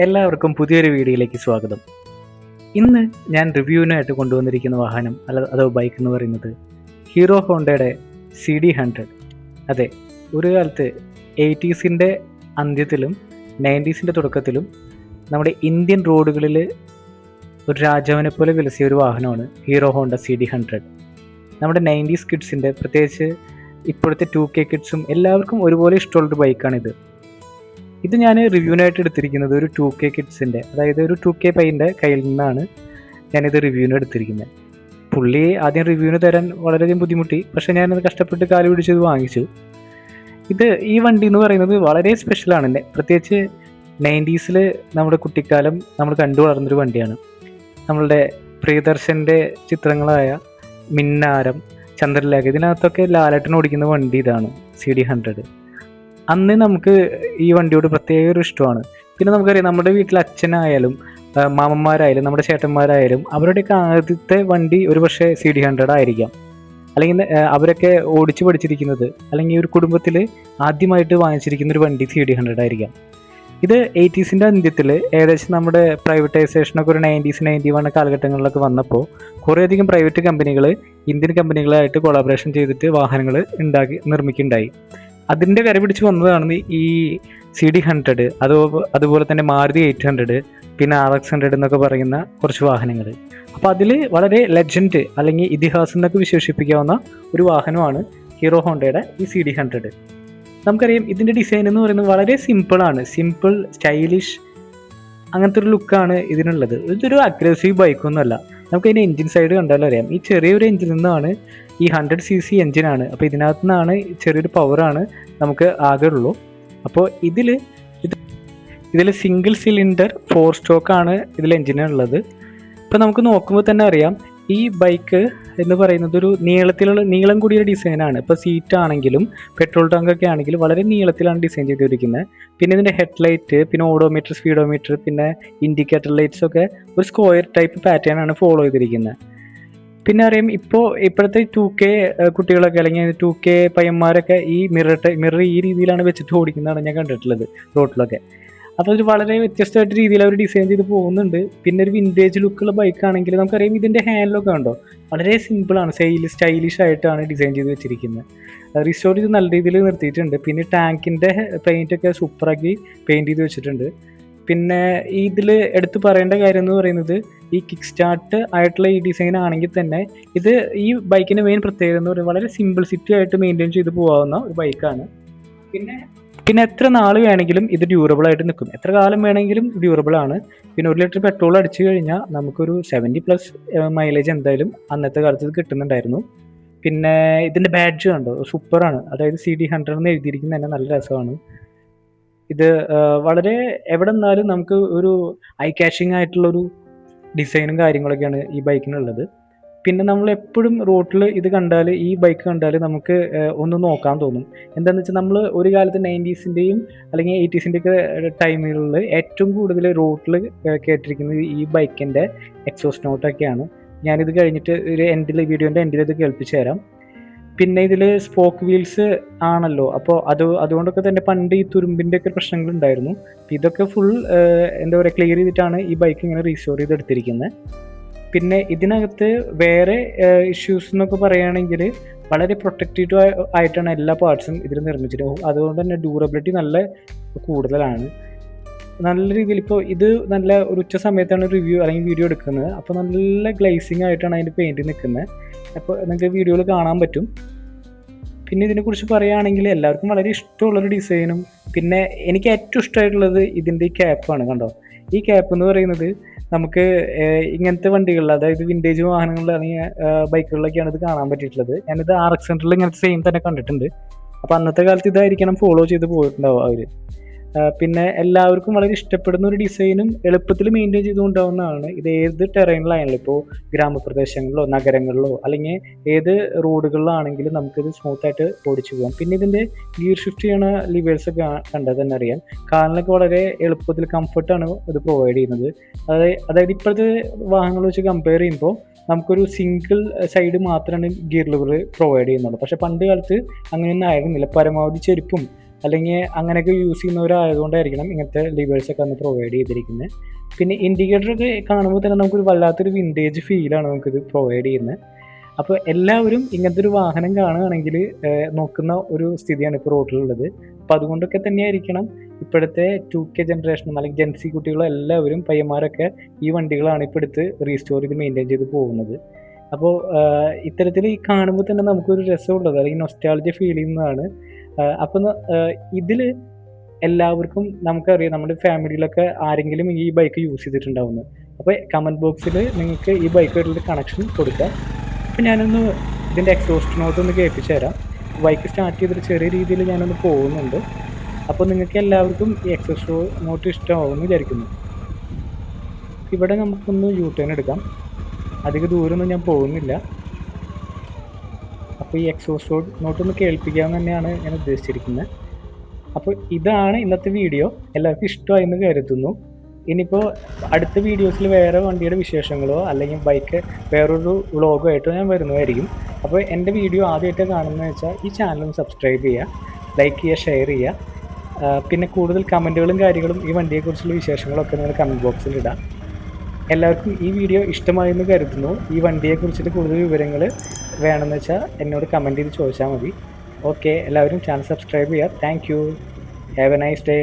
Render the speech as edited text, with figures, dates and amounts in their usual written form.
എല്ലാവർക്കും പുതിയൊരു വീഡിയോയിലേക്ക് സ്വാഗതം. ഇന്ന് ഞാൻ റിവ്യൂവിനായിട്ട് കൊണ്ടുവന്നിരിക്കുന്ന വാഹനം അതോ ബൈക്ക് എന്ന് പറയുന്നത് ഹീറോ ഹോണ്ടയുടെ CD100. അതെ, ഒരു കാലത്ത് 80s അന്ത്യത്തിലും 90s തുടക്കത്തിലും നമ്മുടെ ഇന്ത്യൻ റോഡുകളിൽ ഒരു രാജാവിനെ പോലെ വിലസിയ ഒരു വാഹനമാണ് ഹീറോ ഹോണ്ട CD100. നമ്മുടെ 90s കിഡ്സിൻ്റെ, പ്രത്യേകിച്ച് ഇപ്പോഴത്തെ 2K കിഡ്സും എല്ലാവർക്കും ഒരുപോലെ ഇഷ്ടമുള്ളൊരു ബൈക്കാണിത്. ഇത് ഞാൻ റിവ്യൂവിനായിട്ട് എടുത്തിരിക്കുന്നത് ഒരു 2K കിഡ്സിൻ്റെ, അതായത് ഒരു 2K പയ്യൻ്റെ കയ്യിൽ നിന്നാണ് ഞാനിത് റിവ്യൂവിന് എടുത്തിരിക്കുന്നത്. പുള്ളി ആദ്യം റിവ്യൂവിന് തരാൻ വളരെയധികം ബുദ്ധിമുട്ടി, പക്ഷേ ഞാനത് കഷ്ടപ്പെട്ട് കാല് പിടിച്ചത് വാങ്ങിച്ചു. ഈ വണ്ടി എന്ന് പറയുന്നത് വളരെ സ്പെഷ്യലാണ്. പ്രത്യേകിച്ച് 90s നമ്മുടെ കുട്ടിക്കാലം നമ്മൾ കണ്ടു വളർന്നൊരു വണ്ടിയാണ്. നമ്മളുടെ പ്രിയദർശൻ്റെ ചിത്രങ്ങളായ മിന്നാരം, ചന്ദ്രലേഖ, ഇതിനകത്തൊക്കെ ലാലേട്ടൻ ഓടിക്കുന്ന വണ്ടി ഇതാണ് CD100. അന്ന് നമുക്ക് ഈ വണ്ടിയോട് പ്രത്യേക ഒരു ഇഷ്ടമാണ്. പിന്നെ നമുക്കറിയാം, നമ്മുടെ വീട്ടിൽ അച്ഛനായാലും മാമന്മാരായാലും നമ്മുടെ ചേട്ടന്മാരായാലും അവരുടെയൊക്കെ ആദ്യത്തെ വണ്ടി ഒരു പക്ഷേ CD100 ആയിരിക്കാം. അല്ലെങ്കിൽ അവരൊക്കെ ഓടിച്ചു പഠിച്ചിരിക്കുന്നത്, അല്ലെങ്കിൽ ഒരു കുടുംബത്തിൽ ആദ്യമായിട്ട് വാങ്ങിച്ചിരിക്കുന്ന ഒരു വണ്ടി CD100 ആയിരിക്കാം. ഇത് 80s അന്ത്യത്തിൽ ഏകദേശം നമ്മുടെ പ്രൈവറ്റൈസേഷനൊക്കെ ഒരു 90s 91 കാലഘട്ടങ്ങളിലൊക്കെ വന്നപ്പോൾ കുറേയധികം പ്രൈവറ്റ് കമ്പനികൾ ഇന്ത്യൻ കമ്പനികളായിട്ട് കൊളാബറേഷൻ ചെയ്തിട്ട് വാഹനങ്ങൾ നിർമ്മിക്കുകയുണ്ടായി. അതിൻ്റെ കര പിടിച്ച് വന്നതാണ് ഈ CD100, അതുപോലെ തന്നെ മാരുതി 800, പിന്നെ RX100 എന്നൊക്കെ പറയുന്ന കുറച്ച് വാഹനങ്ങൾ. അപ്പോൾ അതിൽ വളരെ ലെജൻഡ് അല്ലെങ്കിൽ ഇതിഹാസം എന്നൊക്കെ വിശേഷിപ്പിക്കാവുന്ന ഒരു വാഹനമാണ് ഹീറോ ഹോണ്ടയുടെ ഈ CD100. നമുക്കറിയാം, ഇതിൻ്റെ ഡിസൈൻ എന്ന് പറയുന്നത് വളരെ സിമ്പിളാണ്. സിമ്പിൾ, സ്റ്റൈലിഷ്, അങ്ങനത്തെ ഒരു ലുക്കാണ് ഇതിനുള്ളത്. ഇതൊരു അഗ്രസീവ് ബൈക്കൊന്നുമല്ല. നമുക്കതിൻ്റെ എൻജിൻ സൈഡ് കണ്ടാലും അറിയാം, ഈ ചെറിയൊരു എൻജിനിൽ നിന്നാണ്, ഈ 100cc എൻജിനാണ്. അപ്പോൾ ഇതിനകത്ത് നിന്നാണ് ചെറിയൊരു പവറാണ് നമുക്ക് ആകെ ഉള്ളൂ. അപ്പോൾ ഇതിൽ സിംഗിൾ സിലിണ്ടർ 4 സ്റ്റോക്കാണ് ഇതിൽ എൻജിനുള്ളത്. ഇപ്പോൾ നമുക്ക് നോക്കുമ്പോൾ തന്നെ അറിയാം, ഈ ബൈക്ക് എന്ന് പറയുന്നത് ഒരു നീളം കൂടിയ ഡിസൈനാണ്. ഇപ്പോൾ സീറ്റ് ആണെങ്കിലും പെട്രോൾ ടാങ്കൊക്കെ ആണെങ്കിലും വളരെ നീളത്തിലാണ് ഡിസൈൻ ചെയ്തിരിക്കുന്നത്. പിന്നെ ഇതിൻ്റെ ഹെഡ്ലൈറ്റ്, പിന്നെ ഓഡോമീറ്റർ, സ്പീഡോമീറ്റർ, പിന്നെ ഇൻഡിക്കേറ്റർ ലൈറ്റ്സ് ഒക്കെ ഒരു സ്ക്വയർ ടൈപ്പ് പാറ്റേൺ ആണ് ഫോളോ ചെയ്തിരിക്കുന്നത്. പിന്നെ അറിയാം, ഇപ്പോഴത്തെ 2K കുട്ടികളൊക്കെ അല്ലെങ്കിൽ 2K പയ്യന്മാരൊക്കെ ഈ മിറർ ഈ രീതിയിലാണ് വെച്ചിട്ട് ഓടിക്കുന്നതാണ് ഞാൻ കണ്ടിട്ടുള്ളത് റോഡിലൊക്കെ. അപ്പോൾ ഒരു വളരെ വ്യത്യസ്തമായിട്ട് രീതിയിൽ അവർ ഡിസൈൻ ചെയ്ത് പോകുന്നുണ്ട്. പിന്നെ ഒരു വിൻറ്റേജ് ലുക്കുള്ള ബൈക്കാണെങ്കിൽ നമുക്കറിയാം, ഇതിൻ്റെ ഹാൻഡിലൊക്കെ ഉണ്ടോ, വളരെ സിമ്പിളാണ്, സ്റ്റൈലിഷ് ആയിട്ടാണ് ഡിസൈൻ ചെയ്ത് വെച്ചിരിക്കുന്നത്. റിസ്റ്റോർ ചെയ്ത് നല്ല രീതിയിൽ നിർത്തിയിട്ടുണ്ട്. പിന്നെ ടാങ്കിൻ്റെ പെയിൻറ്റൊക്കെ സൂപ്പറാക്കി പെയിൻറ്റ് ചെയ്ത് വെച്ചിട്ടുണ്ട്. പിന്നെ ഇതിൽ എടുത്ത് പറയേണ്ട കാര്യം എന്ന് പറയുന്നത്, ഈ കിക്ക് സ്റ്റാർട്ട് ആയിട്ടുള്ള ഈ ഡിസൈൻ ആണെങ്കിൽ തന്നെ ഈ ബൈക്കിൻ്റെ മെയിൻ പ്രത്യേകത എന്ന് പറയുന്നത് വളരെ സിമ്പിൾസിറ്റി ആയിട്ട് മെയിൻറ്റെയിൻ ചെയ്ത് പോകാവുന്ന ഒരു ബൈക്കാണ്. പിന്നെ എത്ര നാൾ വേണമെങ്കിലും ഇത് ഡ്യൂറബിൾ ആയിട്ട് നിൽക്കും, എത്ര കാലം വേണമെങ്കിലും ഡ്യൂറബിൾ ആണ്. പിന്നെ 1 ലിറ്റർ പെട്രോൾ അടിച്ചു കഴിഞ്ഞാൽ നമുക്കൊരു 70+ മൈലേജ് എന്തായാലും അന്നത്തെ കാലത്ത് ഇത് കിട്ടുന്നുണ്ടായിരുന്നു. പിന്നെ ഇതിൻ്റെ ബാഡ്ജ് കണ്ടോ, സൂപ്പറാണ്. അതായത് CD100 എന്ന് എഴുതിയിരിക്കുന്നത് തന്നെ നല്ല രസമാണ്. ഇത് വളരെ എവിടെ നിന്നാലും നമുക്ക് ഒരു ഐ ക്യാച്ചിങ് ആയിട്ടുള്ളൊരു ഡിസൈനും കാര്യങ്ങളൊക്കെയാണ് ഈ ബൈക്കിനുള്ളത്. പിന്നെ നമ്മൾ എപ്പോഴും റോട്ടിൽ ഇത് കണ്ടാൽ, ഈ ബൈക്ക് കണ്ടാൽ നമുക്ക് ഒന്ന് നോക്കാൻ തോന്നും. എന്താണെന്ന് വെച്ചാൽ, നമ്മൾ ഒരു കാലത്ത് 90s അല്ലെങ്കിൽ 80s ഒക്കെ ടൈമുകളിൽ ഏറ്റവും കൂടുതൽ റോട്ടിൽ കേട്ടിരിക്കുന്നത് ഈ ബൈക്കിൻ്റെ എക്സോസ്റ്റ് നോട്ടൊക്കെയാണ്. ഞാനിത് കഴിഞ്ഞിട്ട് ഒരു വീഡിയോൻ്റെ എൻഡിൽ ഇത് കേൾപ്പിച്ചു തരാം. പിന്നെ ഇതിൽ സ്പോക്ക് വീൽസ് ആണല്ലോ, അപ്പോൾ അതുകൊണ്ടൊക്കെ തന്നെ പണ്ട് ഈ തുരുമ്പിൻ്റെ ഒക്കെ പ്രശ്നങ്ങളുണ്ടായിരുന്നു. ഇതൊക്കെ ഫുൾ എന്താ പറയുക, ക്ലിയർ ചെയ്തിട്ടാണ് ഈ ബൈക്ക് ഇങ്ങനെ റീസ്റ്റോർ ചെയ്തെടുത്തിരിക്കുന്നത്. പിന്നെ ഇതിനകത്ത് വേറെ ഇഷ്യൂസ് എന്നൊക്കെ പറയുകയാണെങ്കിൽ വളരെ പ്രൊട്ടക്റ്റീവ് ആയിട്ടാണ് എല്ലാ പാർട്സും ഇതിൽ നിർമ്മിച്ചിട്ട്. അതുകൊണ്ട് തന്നെ ഡ്യൂറബിലിറ്റി നല്ല കൂടുതലാണ്. നല്ല രീതിയിൽ ഇപ്പോൾ ഇത് നല്ല ഒരു ഉച്ച സമയത്താണ് റിവ്യൂ അല്ലെങ്കിൽ വീഡിയോ എടുക്കുന്നത്. അപ്പോൾ നല്ല ഗ്ലേസിങ് ആയിട്ടാണ് അതിൻ്റെ പെയിൻറ്റ് നിൽക്കുന്നത്. അപ്പോൾ നിങ്ങൾക്ക് വീഡിയോയിൽ കാണാൻ പറ്റും. പിന്നെ ഇതിനെക്കുറിച്ച് പറയുകയാണെങ്കിൽ എല്ലാവർക്കും വളരെ ഇഷ്ടമുള്ളൊരു ഡിസൈനും, പിന്നെ എനിക്ക് ഏറ്റവും ഇഷ്ടമായിട്ടുള്ളത് ഇതിൻ്റെ ഈ ക്യാപ്പാണ്. കണ്ടോ, ഈ ക്യാപ്പ് എന്ന് പറയുന്നത് നമുക്ക് ഇങ്ങനത്തെ വണ്ടികളിൽ, അതായത് വിൻറ്റേജ് വാഹനങ്ങളിലാണെങ്കിൽ ബൈക്കുകളിലൊക്കെയാണ് ഇത് കാണാൻ പറ്റിയിട്ടുള്ളത്. ഞാനിത് RX100 ഇങ്ങനത്തെ സെയിം തന്നെ കണ്ടിട്ടുണ്ട്. അപ്പോൾ അന്നത്തെ കാലത്ത് ഇതായിരിക്കണം ഫോളോ ചെയ്ത് പോയിട്ടുണ്ടാവും അവർ. പിന്നെ എല്ലാവർക്കും വളരെ ഇഷ്ടപ്പെടുന്ന ഒരു ഡിസൈനും എളുപ്പത്തിൽ മെയിൻറ്റെയിൻ ചെയ്തുകൊണ്ടാവുന്നതാണ്. ഇത് ഏത് ടെറൈനിലായാലും, ഇപ്പോൾ ഗ്രാമപ്രദേശങ്ങളിലോ നഗരങ്ങളിലോ അല്ലെങ്കിൽ ഏത് റോഡുകളിലാണെങ്കിലും നമുക്കിത് സ്മൂത്തായിട്ട് ഓടിച്ചു പോകാം. പിന്നെ ഇതിൻ്റെ ഗിയർ ഷിഫ്റ്റ് ചെയ്യണ ലിവേഴ്സൊക്കെ കണ്ടാൽ തന്നെ അറിയാം, കാലിനൊക്കെ വളരെ എളുപ്പത്തിൽ കംഫർട്ടാണ് ഇത് പ്രൊവൈഡ് ചെയ്യുന്നത്. അതായത് ഇപ്പോഴത്തെ വാഹനങ്ങൾ വെച്ച് കമ്പയർ ചെയ്യുമ്പോൾ നമുക്കൊരു സിംഗിൾ സൈഡ് മാത്രമാണ് ഗിയർ ലിവർ പ്രൊവൈഡ് ചെയ്യുന്നുള്ളൂ. പക്ഷേ പണ്ട് കാലത്ത് അങ്ങനെയൊന്നും ആയിരുന്നില്ല. പരമാവധി ചെരുപ്പും അല്ലെങ്കിൽ അങ്ങനെയൊക്കെ യൂസ് ചെയ്യുന്നവരായതുകൊണ്ടായിരിക്കണം ഇങ്ങനത്തെ ലിവേഴ്സൊക്കെ അന്ന് പ്രൊവൈഡ് ചെയ്തിരിക്കുന്നത്. പിന്നെ ഇൻഡിക്കേറ്ററൊക്കെ കാണുമ്പോൾ തന്നെ നമുക്കൊരു വല്ലാത്തൊരു വിൻറ്റേജ് ഫീലാണ് നമുക്കിത് പ്രൊവൈഡ് ചെയ്യുന്നത്. അപ്പോൾ എല്ലാവരും ഇങ്ങനത്തെ ഒരു വാഹനം കാണുകയാണെങ്കിൽ നോക്കുന്ന ഒരു സ്ഥിതിയാണ് ഇപ്പോൾ റോഡിലുള്ളത്. അപ്പോൾ അതുകൊണ്ടൊക്കെ തന്നെയായിരിക്കണം ഇപ്പോഴത്തെ 2K ജനറേഷനും അല്ലെങ്കിൽ ജെൻസി കുട്ടികളും എല്ലാവരും പയ്യന്മാരൊക്കെ ഈ വണ്ടികളാണ് ഇപ്പോൾ എടുത്ത് റീസ്റ്റോർ ചെയ്ത് മെയിൻറ്റെയിൻ ചെയ്ത് പോകുന്നത്. അപ്പോൾ ഇത്തരത്തിൽ ഈ കാണുമ്പോൾ തന്നെ നമുക്കൊരു രസമുള്ളത് അല്ലെങ്കിൽ നൊസ്റ്റാൾജിയ ഫീൽ ചെയ്യുന്നതാണ്. അപ്പം ഇതിൽ എല്ലാവർക്കും നമുക്കറിയാം നമ്മുടെ ഫാമിലിയിലൊക്കെ ആരെങ്കിലും ഈ ബൈക്ക് യൂസ് ചെയ്തിട്ടുണ്ടാവുന്നു. അപ്പോൾ കമൻറ്റ് ബോക്സിൽ നിങ്ങൾക്ക് ഈ ബൈക്കായിട്ടുള്ള കണക്ഷൻ കൊടുക്കാം. അപ്പോൾ ഞാനൊന്ന് ഇതിൻ്റെ എക്സോസ്റ്റ് നോട്ട് ഒന്ന് കേൾപ്പിച്ച് തരാം. ബൈക്ക് സ്റ്റാർട്ട് ചെയ്തിട്ട് ചെറിയ രീതിയിൽ ഞാനൊന്ന് പോകുന്നുണ്ട്. അപ്പോൾ നിങ്ങൾക്ക് എല്ലാവർക്കും ഈ എക്സോസ്റ്റ് നോട്ട് ഇഷ്ടമാവുമെന്ന് വിചാരിക്കുന്നു. ഇവിടെ നമുക്കൊന്ന് യൂ ടേൺ എടുക്കാം. അധിക ദൂരമൊന്നും ഞാൻ പോകുന്നില്ല. അപ്പോൾ ഈ എക്സോസ്റ്റ് നോട്ടൊന്ന് കേൾപ്പിക്കാമെന്ന് തന്നെയാണ് ഞാൻ ഉദ്ദേശിച്ചിരിക്കുന്നത്. അപ്പോൾ ഇതാണ് ഇന്നത്തെ വീഡിയോ. എല്ലാവർക്കും ഇഷ്ടമായെന്ന് കരുതുന്നു. ഇനിയിപ്പോൾ അടുത്ത വീഡിയോസിൽ വേറെ വണ്ടിയുടെ വിശേഷങ്ങളോ അല്ലെങ്കിൽ ബൈക്ക് വേറൊരു വ്ളോഗോ ആയിട്ടോ ഞാൻ വരുന്നതായിരിക്കും. അപ്പോൾ എൻ്റെ വീഡിയോ ആദ്യമായിട്ട് കാണുന്നതെന്ന് വെച്ചാൽ ഈ ചാനൽ സബ്സ്ക്രൈബ് ചെയ്യുക, ലൈക്ക് ചെയ്യുക, ഷെയർ ചെയ്യുക. പിന്നെ കൂടുതൽ കമൻറ്റുകളും കാര്യങ്ങളും ഈ വണ്ടിയെക്കുറിച്ചുള്ള വിശേഷങ്ങളൊക്കെ നിങ്ങൾ കമൻറ്റ് ബോക്സിൽ ഇടാം. എല്ലാവർക്കും ഈ വീഡിയോ ഇഷ്ടമായെന്ന് കരുതുന്നു. ഈ വണ്ടിയെക്കുറിച്ചിട്ട് കൂടുതൽ വിവരങ്ങൾ വേണമെന്ന് വെച്ചാൽ എന്നോട് കമൻറ്റ് ചെയ്ത് ചോദിച്ചാൽ മതി. ഓക്കെ, എല്ലാവരും ചാനൽ സബ്സ്ക്രൈബ് ചെയ്യുക. Thank you. Have A nice day.